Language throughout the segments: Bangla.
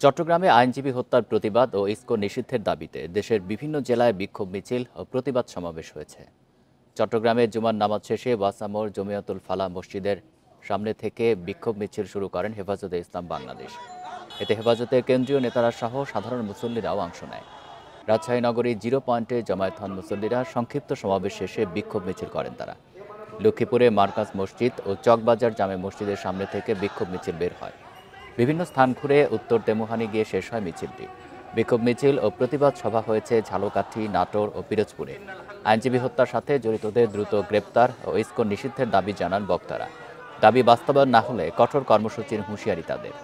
চট্টগ্রামে আইনজীবী হত্যার প্রতিবাদ ও ইসকো নিষিদ্ধের দাবিতে দেশের বিভিন্ন জেলায় বিক্ষোভ মিছিল ও প্রতিবাদ সমাবেশ হয়েছে। চট্টগ্রামে জুমার নামাজ শেষে ওয়াসামোর জমিয়তুল ফালাহ মসজিদের সামনে থেকে বিক্ষোভ মিছিল শুরু করেন হেফাজতে ইসলাম বাংলাদেশ। এতে হেফাজতের কেন্দ্রীয় নেতারা সহ সাধারণ মুসল্লিরাও অংশ নেয়। রাজশাহী নগরীর 0 পয়েন্টে জমায়েত হন মুসল্লিরা। সংক্ষিপ্ত সমাবেশ শেষে বিক্ষোভ মিছিল করেন তারা। লক্ষ্মীপুরে মার্কাজ মসজিদ ও চকবাজার জামে মসজিদের সামনে থেকে বিক্ষোভ মিছিল বের হয়। বিভিন্ন স্থান ঘুরে উত্তর তেমুহানি গিয়ে শেষ হয় মিছিলটি। বিক্ষোভ মিছিল ও প্রতিবাদ সভা হয়েছে ঝালকাঠি, নাটোর ও পিরোজপুরে। আইনজীবী হত্যার সাথে জড়িতদের দ্রুত গ্রেপ্তার ও ইসকো নিষিদ্ধের দাবি জানান বক্তারা। দাবি বাস্তবায়ন না হলে কঠোর কর্মসূচির হুঁশিয়ারি তাদের।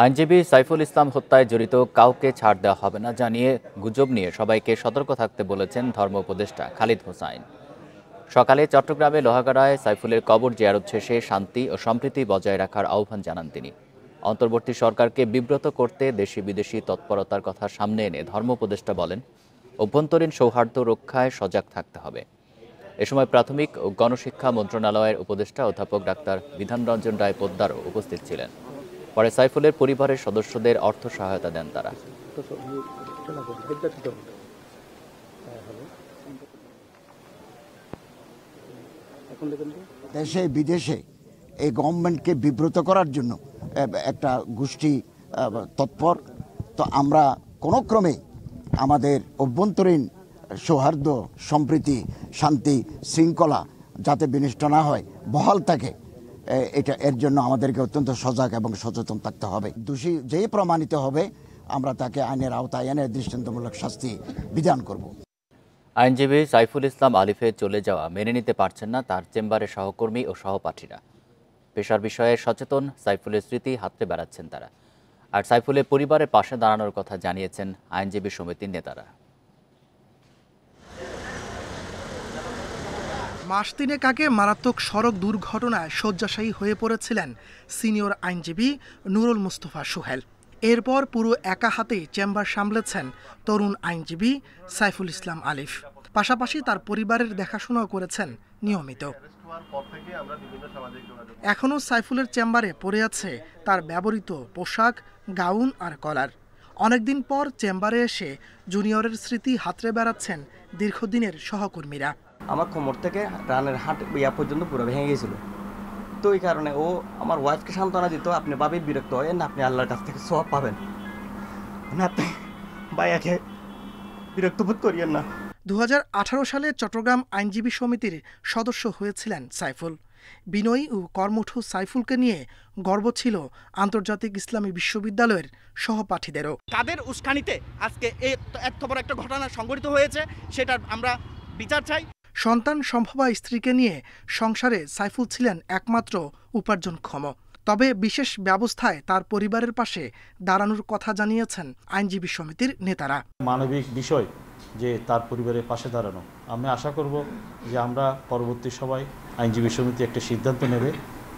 আইনজীবী সাইফুল ইসলাম হত্যায় জড়িত কাউকে ছাড় দেওয়া হবে না জানিয়ে গুজব নিয়ে সবাইকে সতর্ক থাকতে বলেছেন ধর্ম উপদেষ্টা খালিদ হোসাইন। সকালে চট্টগ্রামে লোহাগাড়ায় সাইফুলের কবর জিয়ারত শেষে শান্তি ও সম্প্রীতি বজায় রাখার আহ্বান জানান তিনি। অন্তর্বর্তী সরকারকে বিব্রত করতে দেশি বিদেশি তৎপরতার কথা সামনে এনে ধর্ম উপদেষ্টা বলেন, অভ্যন্তরীণ সৌহার্দ্য রক্ষায় সজাগ থাকতে হবে। এ সময় প্রাথমিক ও গণশিক্ষা মন্ত্রণালয়ের উপদেষ্টা অধ্যাপক ডাক্তার বিধানরঞ্জন রায় পোদ্দারও উপস্থিত ছিলেন। পরে সাইফুলের পরিবারের সদস্যদের অর্থ সহায়তা দেন তারা। দেশে বিদেশে এই গভর্নমেন্টকে বিব্রত করার জন্য একটা গোষ্ঠী তৎপর। তো আমরা কোনো ক্রমে আমাদের অভ্যন্তরীণ সৌহার্দ্য, সম্প্রীতি, শান্তি, শৃঙ্খলা যাতে বিনষ্ট না হয়, বহাল থাকে, এর জন্য আমাদেরকে অত্যন্ত সজাগ এবং সচেতন থাকতে হবে। দোষী যেই প্রমাণিত হবে আমরা তাকে আইনের আওতায় এনে দৃষ্টান্তমূলক শাস্তি বিধান করব। আইনজীবী সাইফুল ইসলাম আলিফের চলে যাওয়া মেনে নিতে পারছেন না তার চেম্বারের সহকর্মী ও সহপাঠীরা। পেশার বিষয়ে সচেতন সাইফুলের স্মৃতি হাতড়ে বেড়াচ্ছেন তারা। আর সাইফুলের পরিবারের পাশে দাঁড়ানোর কথা জানিয়েছেন আইনজীবী সমিতির নেতারা। মাস তিনেক আগে মারাত্মক সড়ক দুর্ঘটনায় শয্যাশায়ী হয়ে পড়েছিলেন সিনিয়র আইনজীবী নুরুল মুস্তফা সোহেল। এরপর পুরো একা হাতেই চেম্বার সামলেছেন তরুণ আইনজীবী সাইফুল ইসলাম আলিফ। পাশাপাশি তার পরিবারের দেখাশোনাও করেছেন নিয়মিত। এখনও সাইফুলের চেম্বারে পড়ে আছে তার ব্যবহৃত পোশাক, গাউন আর কলার। অনেকদিন পর চেম্বারে এসে জুনিয়রের স্মৃতি হাতড়ে বেড়াচ্ছেন দীর্ঘদিনের সহকর্মীরা। আমার কোমর থেকে রানের হাট পর্যন্ত পুরো ভেঙে গেছিল। তো এই কারণে ও আমার ওয়াইফকে সান্ত্বনা দিত, আপনি ভাবি বিরক্ত হয়েন না, আপনি আল্লাহর কাছ থেকে সওয়াব পাবেন না, আপনি ভাইয়াকে বিরক্ত বোধ করিয়েন না। 2018 সালে চট্টগ্রাম আইনজীবী সমিতির সদস্য হয়েছিলেন সাইফুল। বিনয়ী ও কর্মঠ সাইফুলকে নিয়ে গর্ব ছিল আন্তর্জাতিক ইসলামী বিশ্ববিদ্যালয়ের সহপাঠীদেরও। কাদের উস্কানিতে আজকে এত বড় একটা ঘটনা সংঘটিত হয়েছে সেটার আমরা বিচার চাই। সন্তান সম্ভবা স্ত্রীকে নিয়ে সংসারে সাইফুল ছিলেন একমাত্র উপার্জনক্ষম। তবে বিশেষ ব্যবস্থায় তার পরিবারের পাশে দাঁড়ানোর কথা জানিয়েছেন আইনজীবী সমিতির নেতারা। মানবিক বিষয় যে তার পরিবারের পাশে দাঁড়ানো, আমি আশা করব যে আমরা পরবর্তী সবাই আইনজীবী সমিতি একটা সিদ্ধান্ত নেবে,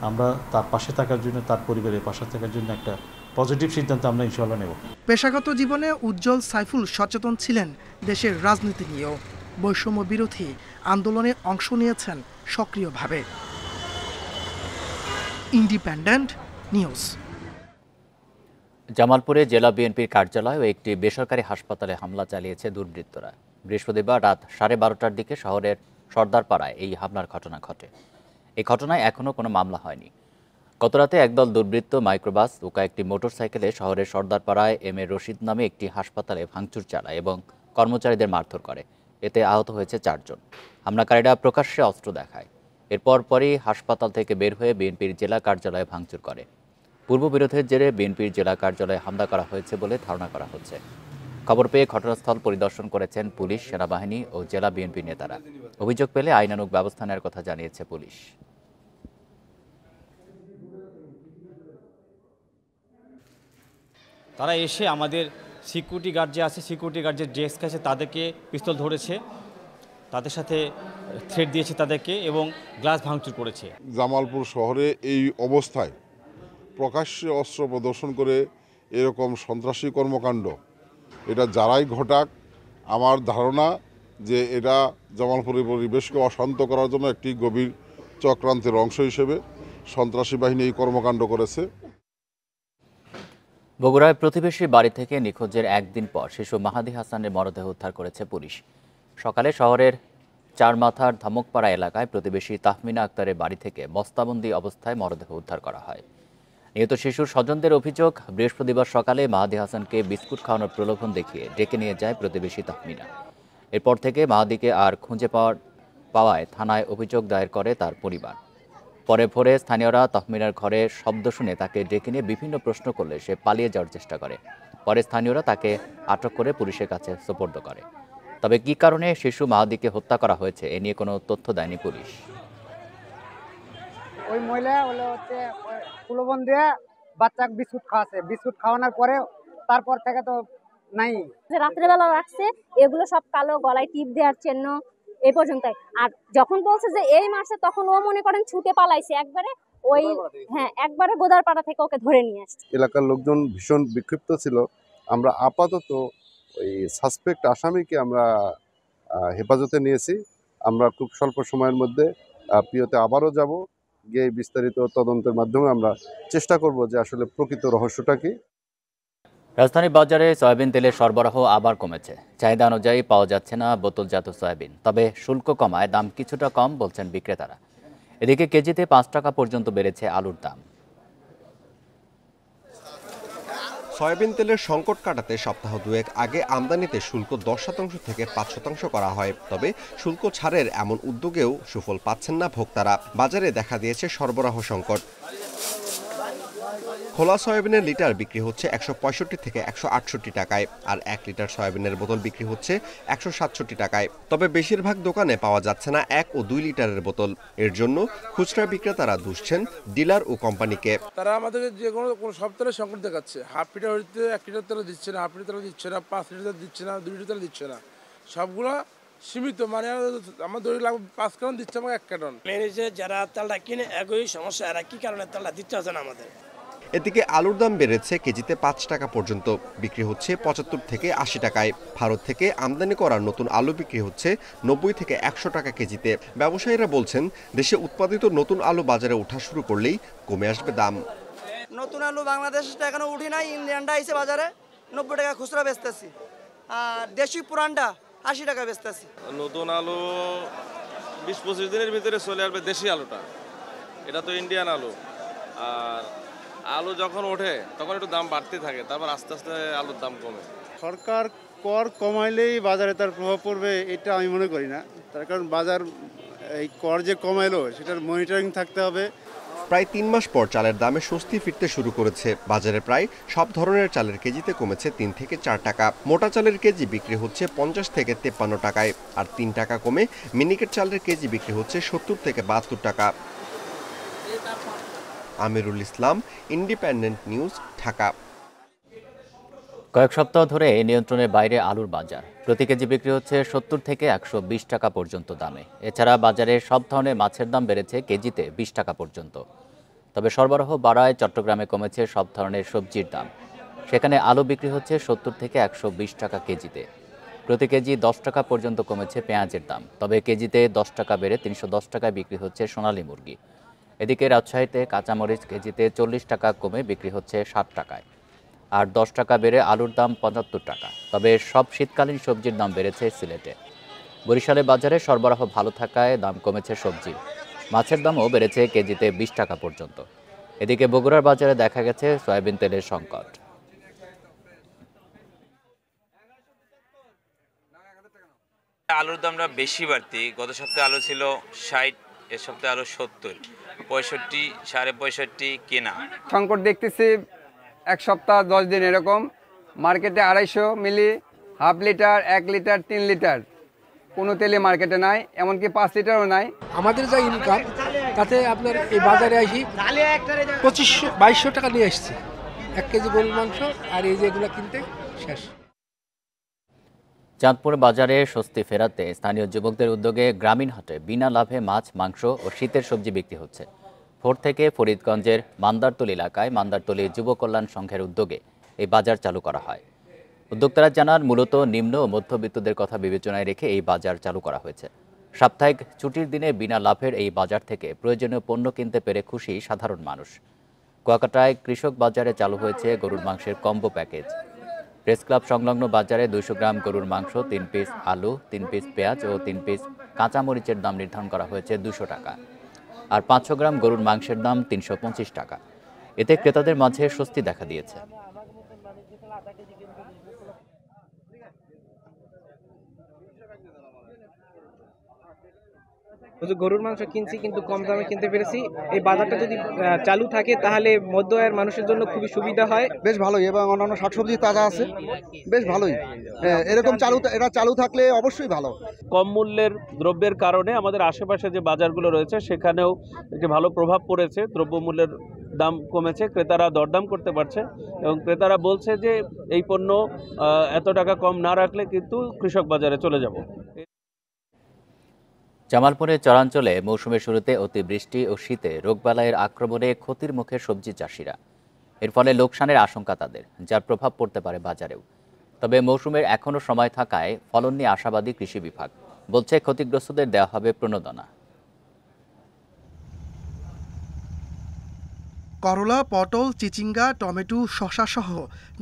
আমরা তার পাশে থাকার জন্য, তার পরিবারের পাশে থাকার জন্য একটা পজিটিভ সিদ্ধান্ত আমরা ইনশাআল্লাহ নেব। পেশাগত জীবনে উজ্জ্বল সাইফুল সচেতন ছিলেন দেশের রাজনীতি নিয়েও। বৈষম্য বিরোধী আন্দোলনে অংশ নিয়েছেন সক্রিয়ভাবে। Independent news. জামালপুরে জেলা বিএনপির কার্যালয় ও একটি বেসরকারি হাসপাতালে হামলা চালিয়েছে দুর্বৃত্তরা। বৃহস্পতিবার রাত 12:30টার দিকে শহরের সর্দারপাড়ায় এই হামলার ঘটনা ঘটে। এই ঘটনায় এখনও কোনো মামলা হয়নি। গতরাতে একদল দুর্বৃত্ত মাইক্রোবাস ও কয়েকটি মোটরসাইকেলে শহরের সর্দারপাড়ায় এম এ রশিদ নামে একটি হাসপাতালে ভাঙচুর চালায় এবং কর্মচারীদের মারধর করে। এতে আহত হয়েছে 4 জন। হামলাকারীরা প্রকাশ্যে অস্ত্র দেখায়। এরপর পরই হাসপাতাল থেকে বের হয়ে বিএনপির জেলা কার্যালয়ে ভাঙচুর করে। পূর্ববিরোধের জেরে বিএনপির জেলা কার্যালয়ে হামলা করা হয়েছে বলে ধারণা করা হচ্ছে। খবর পেয়ে ঘটনাস্থল পরিদর্শন করেছেন পুলিশ, সেনাবাহিনী ও জেলা বিএনপি নেতারা। অভিযোগ পেলে আইনানুগ ব্যবস্থা নেওয়ার কথা জানিয়েছে পুলিশ। তারা এসে আমাদের সিকিউরিটি গার্ড যে আছে, সিকিউরিটি গার্ড যে ডেস্ক আছে তাদেরকে পিস্তল ধরেছে, তাদের সাথে থ্রেট দিয়েছে তাদেরকে এবং গ্লাস ভাঙচুর করেছে। জামালপুর শহরে এই অবস্থায় প্রকাশ্যে অস্ত্র প্রদর্শন করে এরকম সন্ত্রাসী কর্মকাণ্ড, এটা যারাই ঘটাক, আমার ধারণা যে এটা জামালপুরের পরিবেশকে অশান্ত করার জন্য একটি গভীর চক্রান্তের অংশ হিসেবে সন্ত্রাসী বাহিনী এই কর্মকাণ্ড করেছে। বগুড়ায় প্রতিবেশী বাড়ি থেকে নিখোঁজের একদিন পর শিশু মাহাদি হাসানের মরদেহ উদ্ধার করেছে পুলিশ। সকালে শহরের চারমাথার ধামকপাড়া এলাকায় প্রতিবেশী তাহমিনা আক্তারের বাড়ি থেকে বস্তাবন্দি অবস্থায় মরদেহ উদ্ধার করা হয়। নিহত শিশুর স্বজনদের অভিযোগ, বৃহস্পতিবার সকালে মাহাদি হাসানকে বিস্কুট খাওয়ানোর প্রলোভন দেখিয়ে ডেকে নিয়ে যায় প্রতিবেশী তাহমিনা। এরপর থেকে মাহাদিকে আর খুঁজে পাওয়ায় থানায় অভিযোগ দায়ের করে তার পরিবার। পরে ভোরে স্থানীয়রা তাহমিনার ঘরে শব্দ শুনে তাকে ডেকে নিয়ে বিভিন্ন প্রশ্ন করলে সে পালিয়ে যাওয়ার চেষ্টা করে। পরে স্থানীয়রা তাকে আটক করে পুলিশের কাছে সোপর্দ করে। তবে কী কারণে শিশু মাহাদিকে হত্যা করা হয়েছে এ নিয়ে কোনো তথ্য দেয়নি পুলিশ। ওই মহিলা হচ্ছে প্রলোভন দিয়ে বাচ্চাকে বিস্কুট খাওয়াছে, বিস্কুট খাওয়ানোর পরে তারপর থেকে তো নাই। রাত্রেবেলা রাখছে, এগুলো সব কালো, গলায় টিপ দেওয়ার চিহ্ন, এই পর্যন্তই। আর যখন বলছে যে এই মাসে, তখন ও মনে করেন ছুটে পালাইছে একবারে, ওই একবারে গোদারপাড়া থেকে ওকে ধরে নিয়ে আসছে। এলাকার লোকজন ভীষণ বিক্ষিপ্ত ছিল। আমরা আপাতত ওই সাসপেক্ট আসামিকে আমরা হেফাজতে নিয়েছি। আমরা খুব স্বল্প সময়ের মধ্যে পিওতে আবারও যাব, গিয়ে বিস্তারিত তদন্তের মাধ্যমে আমরা চেষ্টা করব যে আসলে প্রকৃত রহস্যটা কি। রাজধানী বাজারে সয়াবিন তেলের সরবরাহ আবার কমেছে। চাহিদা অনুযায়ী পাওয়া যাচ্ছে না বোতলজাত সয়াবিন। তবে শুল্ক কমায় দাম কিছুটা কম বলছেন বিক্রেতারা। এদিকে কেজিতে ৫ টাকা পর্যন্ত বেড়েছে আলুর দাম। সয়াবিন তেলের সংকট কাটাতে সপ্তাহ দুয়েক আগে আমদানিতে শুল্ক 10% থেকে 5% করা হয়। তবে শুল্ক ছাড়ের এমন উদ্যোগেও সুফল পাচ্ছেন না ভোক্তারা। বাজারে দেখা দিয়েছে সরবরাহ সংকট। খোলা সয়াবিনের লিটার বিক্রি হচ্ছে 165 থেকে 168 টাকায়, আর 1 লিটার সয়াবিনের বোতল বিক্রি হচ্ছে 167 টাকায়। তবে বেশিরভাগ দোকানে পাওয়া যাচ্ছে না 1 ও 2 লিটারের বোতল। এর জন্য খুচরা বিক্রেতারা দুষছেন ডিলার ও কোম্পানিকে। তারা আমাদেরকে যে কোনো সব তেলের সংকট দেখাচ্ছে। হাফ লিটার হইতে 1 লিটার তেল দিচ্ছে না, হাফ লিটার তেল দিচ্ছে না, 5 লিটার দিচ্ছে না, 2 লিটার দিচ্ছে না, সবগুলো সীমিত। মানে আমার ধরে লাগবে 5 কার্টন দিচ্ছে, আমাকে 1 কার্টন। যারা তেলটা কিনে একই সমস্যা, এরা কি কারণে তেলটা দিতে হচ্ছে না আমাদের। এদিকে আলুর দাম বেড়েছে কেজিতে 5 টাকা পর্যন্ত, বিক্রি হচ্ছে 75 থেকে 80 টাকায়। ভারত থেকে আমদানি করা নতুন আলু বিক্রি হচ্ছে 90 থেকে 100 টাকা কেজিতে। ব্যবসায়ীরা বলছেন, দেশে উৎপাদিত নতুন আলু বাজারে ওঠা শুরু করলেই কমে আসবে দাম। নতুন আলু বাংলাদেশটা এখনো উঠি নাই, ইন্ডিয়ানটা আইছে বাজারে 90 টাকা খুচরা বেচতেছি, আর দেশি পুরানটা 80 টাকা বেচতেছি। নতুন আলু 20-25 দিনের ভিতরে চলে আসবে দেশি আলুটা, এটা তো ইন্ডিয়ান আলু। আর আলু যখন ওঠে তখন একটু দাম বাড়তে থাকে, তারপর আস্তে আস্তে আলুর দাম কমে। সরকার কর কমাইলেই বাজারে তার প্রভাব পড়বে এটা আমি মনে করি না। তার কারণ বাজার এই কর যে কমাইলো সেটার মনিটরিং থাকতে হবে। প্রায় 3 মাস পর চালের দামে স্বস্তি ফিরতে শুরু করেছে। বাজারে প্রায় সব ধরনের চালের কেজিতে কমেছে 3 থেকে 4 টাকা। মোটা চালের কেজি বিক্রি হচ্ছে 50 থেকে 53 টাকায়, আর 3 টাকা কমে মিনিকেট চালের কেজি বিক্রি হচ্ছে 70 থেকে 72 টাকা। Amirul Islam, independent news, Dhaka. কয়েক সপ্তাহ ধরে নিয়ন্ত্রণের বাইরে আলুর বাজার। প্রতি কেজি বিক্রি হচ্ছে 70 থেকে 120 টাকা পর্যন্ত দামে। এছাড়া বাজারে সব ধরনের মাছের দাম বেড়েছে কেজিতে 20 টাকা পর্যন্ত। তবে সরবরাহ বাড়ায় চট্টগ্রামে কমেছে সব ধরনের সবজির দাম। সেখানে আলু বিক্রি হচ্ছে 70 থেকে 120 টাকা কেজিতে। প্রতি কেজি 10 টাকা পর্যন্ত কমেছে পেঁয়াজের দাম। তবে কেজিতে 10 টাকা বেড়ে 310 টাকায় বিক্রি হচ্ছে সোনালী মুরগি। এদিকে রাজশাহীতে কাঁচামরিচ কেজিতে 40 টাকা কমে বিক্রি হচ্ছে 60 টাকায়, আর 10 টাকা বেড়ে আলুর দাম 75 টাকা। তবে সব শীতকালীন সবজির দাম বেড়েছে সিলেটে। বরিশালে বাজারে সরবরাহ ভালো থাকায় দাম কমেছে সবজির। মাছের দামও বেড়েছে কেজিতে 20 টাকা পর্যন্ত। এদিকে বগুড়ার বাজারে দেখা গেছে সয়াবিন তেলের সংকট। আলুর দামটা বেশি বাড়তি। গত সপ্তাহে আলু ছিল 60, এ সপ্তাহে আলু 70, 65, 65.5 কেনা। সংকট দেখতেছি 1 সপ্তাহ 10 দিন এরকম। মার্কেটে 250 মিলি, হাফ লিটার, 1 লিটার, 3 লিটার কোনো তেলে মার্কেটে নাই, এমনকি 5 লিটারও নাই। আমাদের যা ইনকাম তাতে আপনার এই বাজারে আসি 2500-2200 টাকা নিয়ে আসছি 1 কেজি গরুর মাংস, আর এই যেগুলো কিনতে শেষ। চাঁদপুর বাজারে স্বস্তি ফেরাতে স্থানীয় যুবকদের উদ্যোগে গ্রামীণ হাটে বিনা লাভে মাছ, মাংস ও শীতের সবজি বিক্রি হচ্ছে। ভোর থেকে ফরিদগঞ্জের মান্দারতলী এলাকায় মান্দারতলী যুব কল্যাণ সংঘের উদ্যোগে এই বাজার চালু করা হয়। উদ্যোক্তারা জানান, মূলত নিম্ন ও মধ্যবিত্তদের কথা বিবেচনায় রেখে এই বাজার চালু করা হয়েছে। সাপ্তাহিক ছুটির দিনে বিনা লাভের এই বাজার থেকে প্রয়োজনীয় পণ্য কিনতে পেরে খুশি সাধারণ মানুষ। কুয়াকাটায় কৃষক বাজারে চালু হয়েছে গরুর মাংসের কম্বো প্যাকেজ। প্রেস ক্লাব সংলগ্ন বাজারে 200 গ্রাম গরুর মাংস, 3 পিস আলু, 3 পিস পেঁয়াজ ও 3 পিস কাঁচামরিচের দাম নির্ধারণ করা হয়েছে 200 টাকা, আর 500 গ্রাম গরুর মাংসের দাম 325 টাকা। এতে ক্রেতাদের মাঝে স্বস্তি দেখা দিয়েছে। গরুর মাংস কিনছি কিন্তু কম দামে কিনতে পেরেছি। এই বাজারটা যদি চালু থাকে তাহলে মধ্য আয়ের মানুষের জন্য খুবই সুবিধা হয়। বেশ ভালোই, এবং অন্যান্য শাকসবজি তাজা আছে, বেশ ভালোই। এরকম চালু থাকলে অবশ্যই ভালো। কম মূল্যের দ্রব্যের কারণে আমাদের আশেপাশে যে বাজারগুলো রয়েছে সেখানেও একটি ভালো প্রভাব পড়েছে। দ্রব্যমূল্যের দাম কমেছে, ক্রেতারা দরদাম করতে পারছে এবং ক্রেতারা বলছে যে এই পণ্য এত টাকা কম না রাখলে কিন্তু কৃষক বাজারে চলে যাব। জামালপুরের চরাঞ্চলে মৌসুমের শুরুতে অতিবৃষ্টি ও শীতে রোগবালাইয়ের আক্রমণে ক্ষতির মুখে সবজি চাষিরা। এর ফলে লোকসানের আশঙ্কা তাদের, যার প্রভাব পড়তে পারে বাজারেও। তবে মৌসুমের এখনও সময় থাকায় ফলন নিয়ে আশাবাদী কৃষি বিভাগ। বলছে ক্ষতিগ্রস্তদের দেওয়া হবে প্রণোদনা। করলা, পটল, চিচিঙ্গা, টমেটো, শসা সহ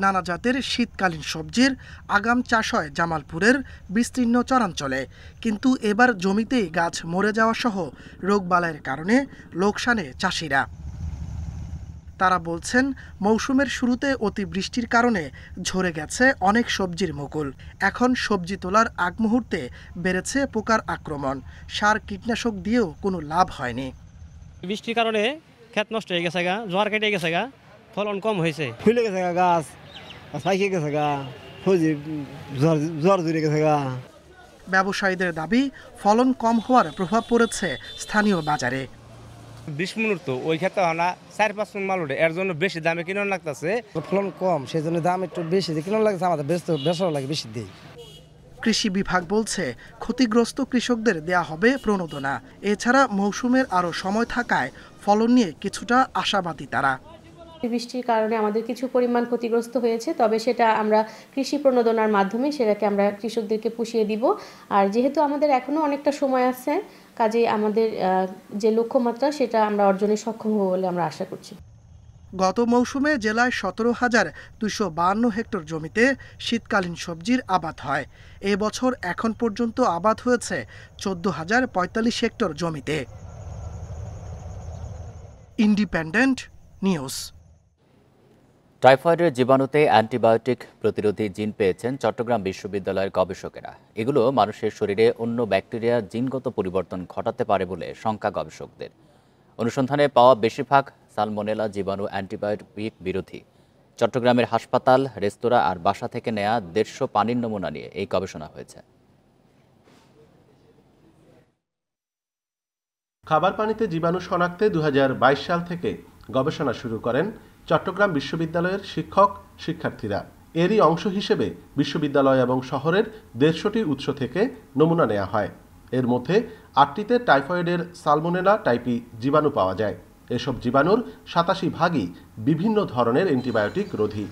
নানা জাতের শীতকালীন সবজির আগাম চাষ হয় জামালপুরের বিস্তীর্ণ চরাঞ্চলে। কিন্তু এবার জমিতেই গাছ মরে যাওয়া সহ রোগবালাইয়ের কারণে লোকসানে চাষিরা। তারা বলছেন, মৌসুমের শুরুতে অতিবৃষ্টির কারণে ঝরে গেছে অনেক সবজির মুকুল। এখন সবজি তোলার আগ মুহূর্তে বেড়েছে পোকার আক্রমণ। সার কীটনাশক দিয়েও কোনো লাভ হয়নি। বৃষ্টির কারণে ক্ষেত নষ্ট হয়ে গেছে গা, জোয়ার কেটে গেছে গা, ফলন কম হয়েছে। ফুলে গেছে গা, গাছ পাইকে গেছে গা, জোয়ার জুড়ে গেছে গা। ব্যবসায়ীদের দাবি, ফলন কম হওয়ার প্রভাব পড়েছে স্থানীয় বাজারে। 20 মিনিট তো ওই ক্ষেত্রে আমরা 4-5 মণ মাল উঠে, এর জন্য বেশি দামে কিনে লাগতেছে। ফলন কম, সেই জন্য দাম একটু বেশি কিনে লাগছে, আমাদের বেচা লাগে বেশি দেই। কৃষি বিভাগ বলছে, ক্ষতিগ্রস্ত কৃষকদের দেয়া হবে প্রণোদনা। এছাড়া মৌসুমের আরও সময় থাকায় ফলন নিয়ে কিছুটা আশাবাদী তারা। বৃষ্টির কারণে আমাদের কিছু পরিমাণ ক্ষতিগ্রস্ত হয়েছে, তবে সেটা আমরা কৃষি প্রণোদনার মাধ্যমে সেটাকে আমরা কৃষকদেরকে পুষিয়ে দিব। আর যেহেতু আমাদের এখনও অনেকটা সময় আছে, কাজে আমাদের যে লক্ষ্যমাত্রা সেটা আমরা অর্জনে সক্ষম হব বলে আমরা আশা করছি। গত মৌসুমে জেলায় 17,252 হেক্টর জমিতে শীতকালীন সবজির আবাদ হয়। এ বছর এখন পর্যন্ত আবাদ হয়েছে 14,045 হেক্টর জমিতে। Independent news. টাইফয়েডের জীবাণুতে অ্যান্টিবায়োটিক প্রতিরোধী জিন পেয়েছেন চট্টগ্রাম বিশ্ববিদ্যালয়ের গবেষকেরা। এগুলো মানুষের শরীরে অন্য ব্যাকটেরিয়া জিনগত পরিবর্তন ঘটাতে পারে বলে শঙ্কা গবেষকদের। অনুসন্ধানে পাওয়া বেশিরভাগ সালমোনেলা জীবাণু অ্যান্টিবায়োটিক বিরোধী। চট্টগ্রামের হাসপাতাল, রেস্তোরাঁ আর বাসা থেকে নেয়া 150 পানির নমুনা নিয়ে এই গবেষণা হয়েছে। খাবার পানিতে জীবাণু শনাক্তে 2022 সাল থেকে গবেষণা শুরু করেন চট্টগ্রাম বিশ্ববিদ্যালয়ের শিক্ষক শিক্ষার্থীরা। এরই অংশ হিসেবে বিশ্ববিদ্যালয় এবং শহরের 150টি উৎস থেকে নমুনা নেওয়া হয়। এর মধ্যে 8টিতে টাইফয়েডের সালমোনেলা টাইপি জীবাণু পাওয়া যায়। এসব জীবাণুর 87 ভাগই বিভিন্ন ধরনের অ্যান্টিবায়োটিক রোধী।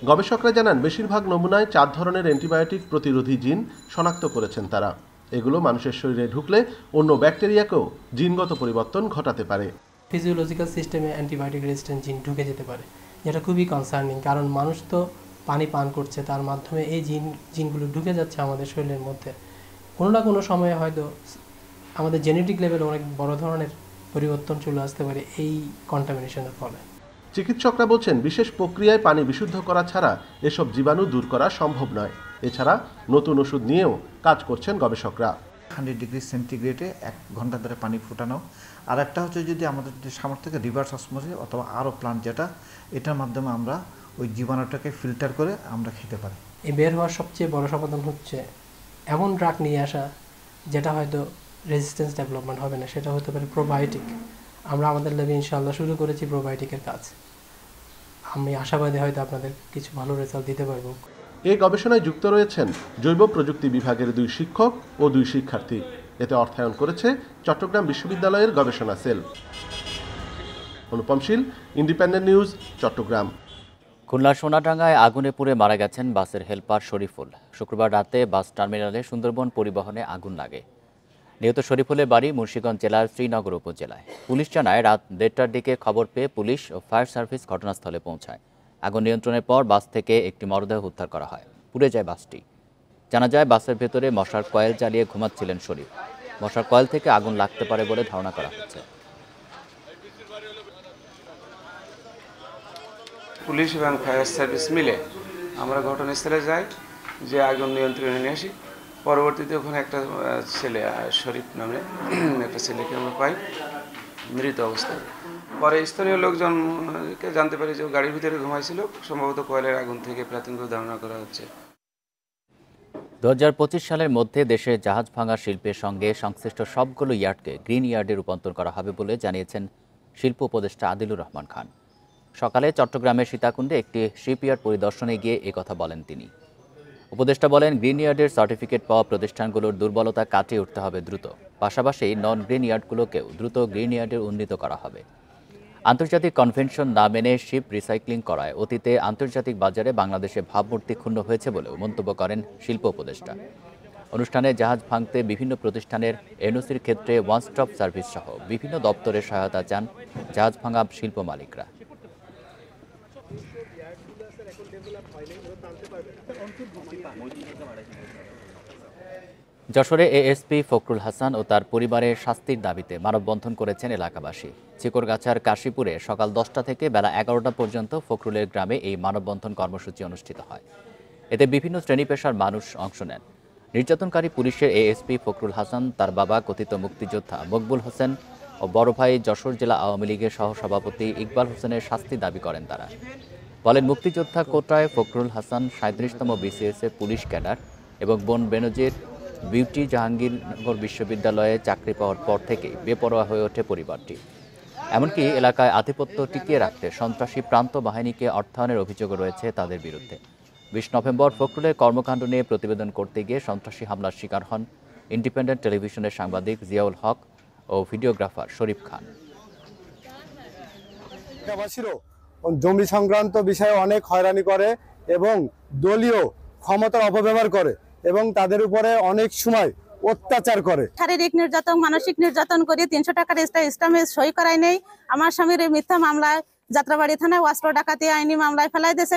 গবেষকরা জানান, বেশিরভাগ নমুনায় 4 ধরনের অ্যান্টিবায়োটিক প্রতিরোধী জিন শনাক্ত করেছেন তারা। এগুলো মানুষের শরীরে ঢুকলে অন্য ব্যাকটেরিয়াকেও জিনগত পরিবর্তন ঘটাতে পারে। ফিজিওলজিক্যাল সিস্টেমে অ্যান্টিবায়োটিক রেজিস্ট্যান্ট জিন ঢুকে যেতে পারে, যেটা খুবই কনসার্নিং। কারণ মানুষ তো পানি পান করছে, তার মাধ্যমে এই জিনগুলো ঢুকে যাচ্ছে আমাদের শরীরের মধ্যে। কোনো না কোনো সময়ে হয়তো আমাদের জেনেটিক লেভেলে অনেক বড় ধরনের পরিবর্তন চলে আসতে পারে এই কন্টামিনেশনের ফলে। চিকিৎসকরা বলছেন, বিশেষ প্রক্রিয়ায় পানি বিশুদ্ধ করা ছাড়া এসব জীবাণু দূর করা সম্ভব নয়। এছাড়া নতুন ওষুধ নিয়েও কাজ করছেন গবেষকরা। 100 ডিগ্রি সেন্টিগ্রেডে 1 ঘন্টা ধরে পানি ফুটানো, আর একটা হচ্ছে যদি আমাদের সামর্থ্য থেকে রিভার্স অসমোসিস অথবা আরও প্লান্ট, যেটা এটার মাধ্যমে আমরা ওই জীবাণুটাকে ফিল্টার করে আমরা খেতে পারি। এই বের হওয়ার সবচেয়ে বড় সমাধান হচ্ছে এমন ড্রাগ নিয়ে আসা যেটা হয়তো রেজিস্ট্যান্স ডেভেলপমেন্ট হবে না, সেটা হতে পারে প্রোবায়োটিক। আমরা আমাদের লেভে ইনশাআল্লাহ শুরু করেছি প্রোবায়োটিকের কাজ। আমি আশাবাদী হয়তো আপনাদের কিছু ভালো রেজাল্ট দিতে পারবো। এই গবেষণায় যুক্ত রয়েছেন জৈব প্রযুক্তি বিভাগের 2 শিক্ষক ও 2 শিক্ষার্থী। এতে অর্থায়ন করেছে চট্টগ্রাম বিশ্ববিদ্যালয়ের গবেষণা সেল। অনুপম শীল, ইন্ডিপেন্ডেন্ট নিউজ, চট্টগ্রাম। খুলনার সোনাডাঙ্গায় আগুনে পুড়ে মারা গেছেন বাসের হেলপার শরীফুল। শুক্রবার রাতে বাস টার্মিনালে সুন্দরবন পরিবহনে আগুন লাগে। নিহত শরীফুলের বাড়ি মুন্সিগঞ্জ জেলার শ্রীনগর উপজেলায়। পুলিশ জানায়, রাত 1:30টার দিকে খবর পেয়ে পুলিশ ও ফায়ার সার্ভিস ঘটনাস্থলে পৌঁছায়। আগুন নিয়ন্ত্রণের পর বাস থেকে একটি মরদেহ উদ্ধার করা হয়। পুড়ে যায় বাসটি। জানা যায়, বাসের ভেতরে মশার কয়েল জ্বালিয়ে ঘুমাচ্ছিলেন শরীফ। মশার কয়েল থেকে আগুন লাগতে পারে বলে ধারণা করা হচ্ছে। পুলিশ এবং ফায়ার সার্ভিস মিলে আমরা ঘটনাস্থলে যাই, যে আগুন নিয়ন্ত্রণে নিয়ে আসি। পরবর্তীতে ওখানে একটা ছেলে শরীফ নামে একটা ছেলেকে আমরা পাই মৃত অবস্থায়। পরে স্থানীয় লোকজনকে জানতে পারি যে গাড়ির ভিতরে ঘুমাইছিল, সম্ভবত কয়লার আগুন থেকে প্রাথমিক ধারণা করা হচ্ছে। 2025 সালের মধ্যে দেশে জাহাজ ভাঙা শিল্পের সঙ্গে সংশ্লিষ্ট সবগুলো ইয়ার্ডকে গ্রিন ইয়ার্ডে রূপান্তর করা হবে বলে জানিয়েছেন শিল্প উপদেষ্টা আদিলুর রহমান খান। সকালে চট্টগ্রামের সীতাকুণ্ডে একটি শিপইয়ার্ড পরিদর্শনে গিয়ে একথা বলেন তিনি। উপদেষ্টা বলেন, গ্রিন ইয়ার্ডের সার্টিফিকেট পাওয়া প্রতিষ্ঠানগুলোর দুর্বলতা কাটিয়ে উঠতে হবে দ্রুত। পাশাপাশি নন গ্রিন ইয়ার্ডগুলোকেও দ্রুত গ্রিন ইয়ার্ডে উন্নীত করা হবে। আন্তর্জাতিক কনভেনশন না মেনে শিপ রিসাইক্লিং করায় অতীতে আন্তর্জাতিক বাজারে বাংলাদেশে ভাবমূর্তি ক্ষুণ্ণ হয়েছে বলেও মন্তব্য করেন শিল্প উপদেষ্টা। অনুষ্ঠানে জাহাজ ভাঙতে বিভিন্ন প্রতিষ্ঠানের এনওসির ক্ষেত্রে ওয়ান স্টপ সার্ভিস সহ বিভিন্ন দপ্তরের সহায়তা চান জাহাজ ভাঙা শিল্প মালিকরা। যশোরে এএসপি ফখরুল হাসান ও তার পরিবারের শাস্তির দাবিতে মানববন্ধন করেছেন এলাকাবাসী। চিকরগাছার কাশীপুরে সকাল 10টা থেকে বেলা 11টা পর্যন্ত ফখরুলের গ্রামে এই মানববন্ধন কর্মসূচি অনুষ্ঠিত হয়। এতে বিভিন্ন শ্রেণী পেশার মানুষ অংশ নেন। নির্যাতনকারী পুলিশের এএসপি ফখরুল হাসান, তার বাবা কথিত মুক্তিযোদ্ধা মকবুল হোসেন ও বড় ভাই যশোর জেলা আওয়ামী লীগের সহসভাপতি ইকবাল হোসেনের শাস্তি দাবি করেন তারা। বলেন, মুক্তিযোদ্ধা কোটায় ফখরুল হাসান 37তম বিসিএসের পুলিশ ক্যাডার এবং বোন বেনজির বিউটি জাহাঙ্গীরনগর বিশ্ববিদ্যালয়ে চাকরি পাওয়ার পর থেকেই বেপরোয়া হয়ে ওঠে পরিবারটি। এমনকি এলাকায় আধিপত্য টিকিয়ে রাখতে সন্ত্রাসী প্রান্ত বাহিনীকে অর্থায়নের অভিযোগও রয়েছে তাদের বিরুদ্ধে। 20 নভেম্বর ফখরুলের কর্মকাণ্ড নিয়ে প্রতিবেদন করতে গিয়ে সন্ত্রাসী হামলার শিকার হন ইন্ডিপেন্ডেন্ট টেলিভিশনের সাংবাদিক জিয়াউল হক ও ভিডিওগ্রাফার শরীফ খান। জমি সংক্রান্ত বিষয়ে অনেক হয়রানি করে এবং দলীয় ক্ষমতার অপব্যবহার করে এবং তাদের উপরে অনেক সময় অত্যাচার করে। শারীরিক নির্যাতন, মানসিক নির্যাতন করে 300 টাকার স্টাম্পে সই করাই নেই। আমার স্বামীর মিথ্যা মামলায় যাত্রাবাড়ি থানায় অস্ত্র ডাকাতি আইনি মামলায় ফেলাই দিয়েছে।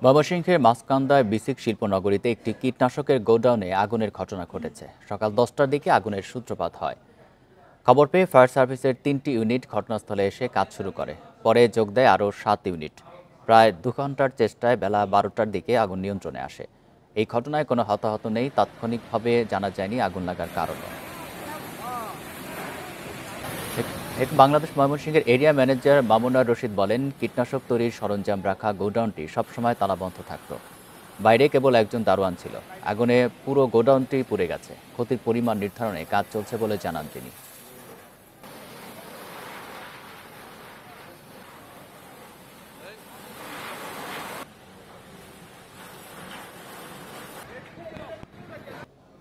ময়মনসিংহের মাছকান্দায় বিসিক শিল্পনগরীতে একটি কীটনাশকের গোডাউনে আগুনের ঘটনা ঘটেছে। সকাল 10টার দিকে আগুনের সূত্রপাত হয়। খবর পেয়ে ফায়ার সার্ভিসের 3টি ইউনিট ঘটনাস্থলে এসে কাজ শুরু করে। পরে যোগ দেয় আরও 7 ইউনিট। প্রায় 2 ঘন্টার চেষ্টায় বেলা 12টার দিকে আগুন নিয়ন্ত্রণে আসে। এই ঘটনায় কোনো হতাহত নেই। তাৎক্ষণিকভাবে জানা যায়নি আগুন লাগার কারণ। বাংলাদেশ ময়মনসিংহের এরিয়া ম্যানেজার মামুনার রশিদ বলেন, কীটনাশক তৈরির সরঞ্জাম রাখা গোডাউনটি সবসময় তালাবন্ধ থাকত। বাইরে কেবল একজন দারোয়ান ছিল। আগুনে পুরো গোডাউনটি পুড়ে গেছে। ক্ষতির পরিমাণ নির্ধারণে কাজ চলছে বলে জানান তিনি।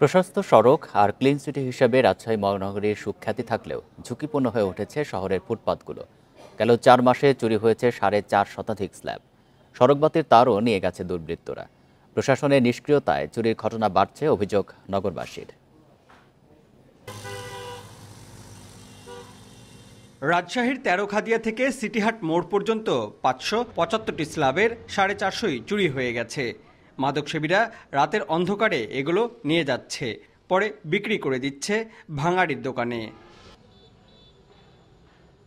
প্রশস্ত সড়ক আর ক্লিন সিটি হিসেবে রাজশাহী মহানগরীর সুখ্যাতি থাকলেও ঝুঁকিপূর্ণ হয়ে উঠেছে শহরের ফুটপাতগুলো। গেল 4 মাসে চুরি হয়েছে 4.5 শতাধিক স্ল্যাব। সড়কবাতির তারও নিয়ে গেছে দুর্বৃত্তরা। প্রশাসনের নিষ্ক্রিয়তায় চুরির ঘটনা বাড়ছে, অভিযোগ নগরবাসীর। রাজশাহীর 13 খাদিয়া থেকে সিটিহাট মোড় পর্যন্ত 575টি স্ল্যাবের 450ই চুরি হয়ে গেছে। মাদকসেবীরা রাতের অন্ধকারে এগুলো নিয়ে যাচ্ছে, পরে বিক্রি করে দিচ্ছে ভাঙাড়ির দোকানে।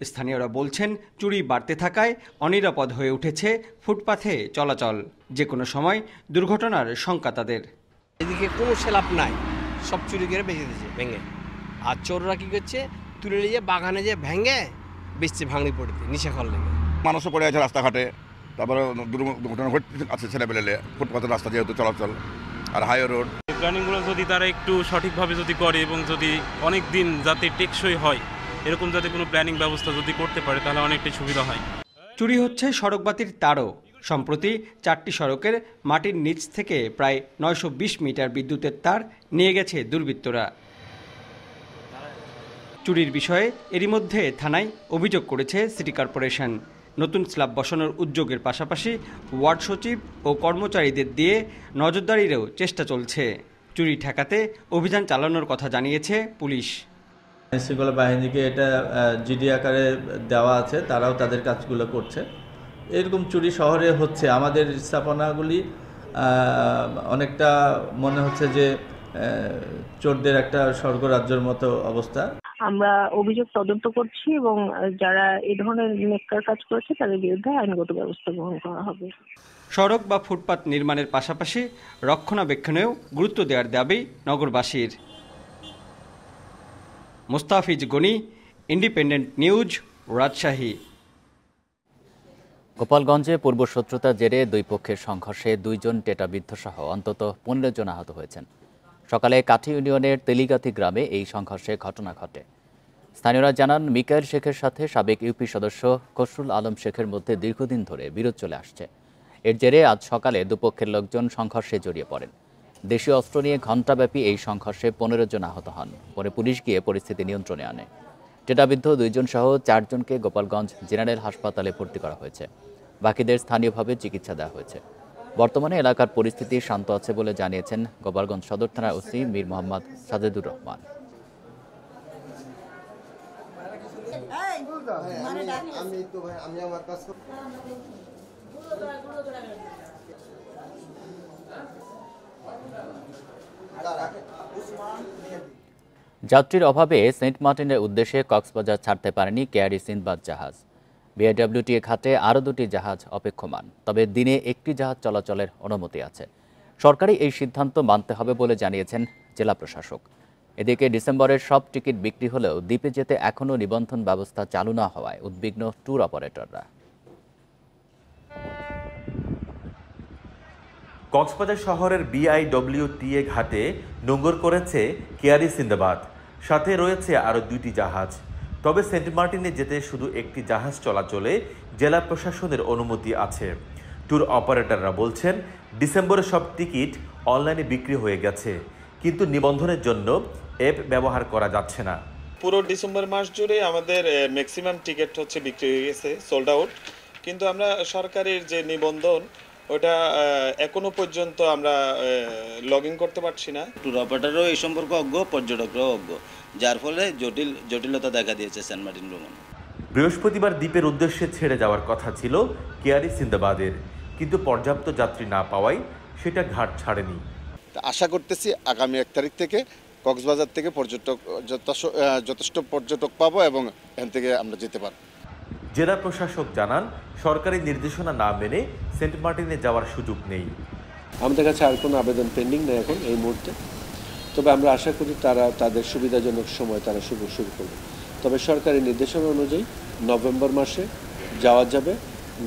স্থানীয়রা বলছেন, চুরি বাড়তে থাকায় অনিরাপদ হয়ে উঠেছে ফুটপাথে চলাচল। যে কোনো সময় দুর্ঘটনার শঙ্কা তাদের। এদিকে কোনো স্ল্যাব নাই, সব চুরি করে বেঁচে দিয়েছে ভেঙে। আর চোররা কী করছে, তুলে নিয়ে বাগানে যে ভেঙে বেচছে ভাঙড়ি পড়েতে নিশা খল লেগে। মানুষও পড়ে আছে রাস্তাঘাটে, তারপরে দুর্ঘটনা ঘটছে ছেলেবেলে ফুটপাথের রাস্তা যেহেতু চলাচল আর হাই রোড। প্ল্যানিংগুলো যদি তারা একটু সঠিকভাবে যদি করে এবং যদি অনেক দিন যাতে টেকসই হয় এরকম যাতে কোনো প্ল্যানিং ব্যবস্থা যদি করতে পারে তাহলে অনেকটাই সুবিধা হয়। চুরি হচ্ছে সড়কবাতির তারও। সম্প্রতি 4টি সড়কের মাটির নিচ থেকে প্রায় 920 মিটার বিদ্যুতের তার নিয়ে গেছে দুর্বৃত্তরা। চুরির বিষয়ে এরই মধ্যে থানায় অভিযোগ করেছে সিটি কর্পোরেশন। নতুন স্ল্যাব বসানোর উদ্যোগের পাশাপাশি ওয়ার্ড সচিব ও কর্মচারীদের দিয়ে নজরদারিরও চেষ্টা চলছে। চুরি ঠেকাতে অভিযান চালানোর কথা জানিয়েছে পুলিশ। আইনশৃঙ্খলা বাহিনীকে এটা জিডি আকারে দেওয়া আছে, তারাও তাদের কাজগুলো করছে। এরকম চুরি শহরে হচ্ছে, আমাদের স্থাপনাগুলি অনেকটা মনে হচ্ছে যে চোরদের একটা স্বর্গরাজ্যের মতো অবস্থা। আমরা অভিযোগ তদন্ত করছি এবং যারা এই ধরনের নেককার কাজ করেছে তাদের বিরুদ্ধে আইনগত ব্যবস্থা গ্রহণ করা হবে। সড়ক বা ফুটপাত নির্মাণের পাশাপাশি রক্ষণাবেক্ষণেও গুরুত্ব দেওয়ার দাবি নগরবাসীর। Mustafiz Gani, independent news, Rajshahi. গোপালগঞ্জে পূর্বশত্রুতার জেরে দুই পক্ষের সংঘর্ষে 2 জন টেটাবিদ্ধ সহ অন্তত 15 জন আহত হয়েছেন। সকালে কাঠি ইউনিয়নের তেলিগাতি গ্রামে এই সংঘর্ষে ঘটনা ঘটে। স্থানীয়রা জানান, মিকাইল শেখের সাথে সাবেক ইউপি সদস্য খসরুল আলম শেখের মধ্যে দীর্ঘদিন ধরে বিরোধ চলে আসছে। এর জেরে আজ সকালে দুপক্ষের লোকজন সংঘর্ষে জড়িয়ে পড়েন। দেশীয় অস্ত্র নিয়ে ঘণ্টাব্যাপী এই সংঘর্ষে 15 জন আহত হন। পরে পুলিশ গিয়ে পরিস্থিতি নিয়ন্ত্রণে আনে। টেটাবিদ্ধ 2 জন সহ 4 জনকে গোপালগঞ্জ জেনারেল হাসপাতালে ভর্তি করা হয়েছে। বাকিদের স্থানীয়ভাবে চিকিৎসা দেওয়া হয়েছে। বর্তমানে এলাকার পরিস্থিতি শান্ত আছে বলে জানিয়েছেন গোপালগঞ্জ সদর থানার ওসি মীর মোহাম্মদ সাজেদুর রহমান। যাত্রীর অভাবে সেন্ট মার্টিনের উদ্দেশ্যে কক্সবাজার ছাড়তে পারেনি কেয়ারি সিন্দবাদ জাহাজ। বিআইডব্লিউটিএ ঘাটে আরও 2টি জাহাজ অপেক্ষমান, তবে দিনে 1টি জাহাজ চলাচলের অনুমতি আছে। সরকারি এই সিদ্ধান্ত মানতে হবে বলে জানিয়েছেন জেলা প্রশাসক। এদিকে ডিসেম্বরের সব টিকিট বিক্রি হলেও দ্বীপে যেতে এখনও নিবন্ধন ব্যবস্থা চালু না হওয়ায় উদ্বিগ্ন ট্যুর অপারেটররা। কক্সবাজার শহরের বিআইডব্লিউটিএ ঘাটে নোঙর করেছে কেয়ারি সিন্দবাদ, সাথে রয়েছে আরও 2টি জাহাজ। তবে সেন্ট মার্টিনে যেতে শুধু 1টি জাহাজ চলাচলে জেলা প্রশাসনের অনুমতি আছে। ট্যুর অপারেটররা বলছেন, ডিসেম্বরে সব টিকিট অনলাইনে বিক্রি হয়ে গেছে, কিন্তু নিবন্ধনের জন্য অ্যাপ ব্যবহার করা যাচ্ছে না। পুরো ডিসেম্বর মাস জুড়ে আমাদের ম্যাক্সিমাম টিকিট হচ্ছে বিক্রি হয়ে গেছে, সোল্ড আউট। কিন্তু আমরা সরকারের যে নিবন্ধন ওটা এখনো পর্যন্ত আমরা লগ ইন করতে পারছি না। ট্যুর অপারেটরও এই সম্পর্কে অজ্ঞ, পর্যটকরাও অজ্ঞ, যার ফলে জটিলতা দেখা দিয়েছে সেন্ট মার্টিন ভ্রমণ। বৃহস্পতিবার দ্বীপের উদ্দেশ্যে ছেড়ে যাওয়ার কথা ছিল কেয়ারি সিন্দবাদের, কিন্তু পর্যাপ্ত যাত্রী না পাওয়ায় সেটা ঘাট ছাড়েনি। আশা করতেছি আগামী 1 তারিখ থেকে কক্সবাজার থেকে যথেষ্ট পর্যটক পাবো এবং এখান থেকে আমরা যেতে পারব। জেলা প্রশাসক জানান, সরকারি নির্দেশনা না মেনে সেন্ট মার্টিনে যাওয়ার সুযোগ নেই। আমাদের কাছে আর কোনো আবেদন পেন্ডিং নেই এখন এই মুহূর্তে, তবে আমরা আশা করি তারা তাদের সুবিধাজনক সময় তারা শুরু করবে। তবে সরকারি নির্দেশনা অনুযায়ী নভেম্বর মাসে যাওয়া যাবে,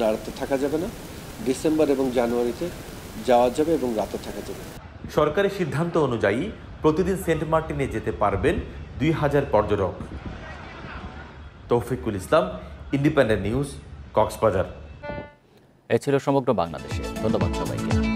রাতে থাকা যাবে না। ডিসেম্বর এবং জানুয়ারিতে যাওয়া যাবে এবং রাতে থাকা যাবে। সরকারি সিদ্ধান্ত অনুযায়ী প্রতিদিন সেন্ট মার্টিনে যেতে পারবেন 2000 পর্যটক। তৌফিকুল ইসলাম, ইন্ডিপেন্ডেন্ট নিউজ, কক্সবাজার। এ ছিল সমগ্র বাংলাদেশে। ধন্যবাদ সবাইকে।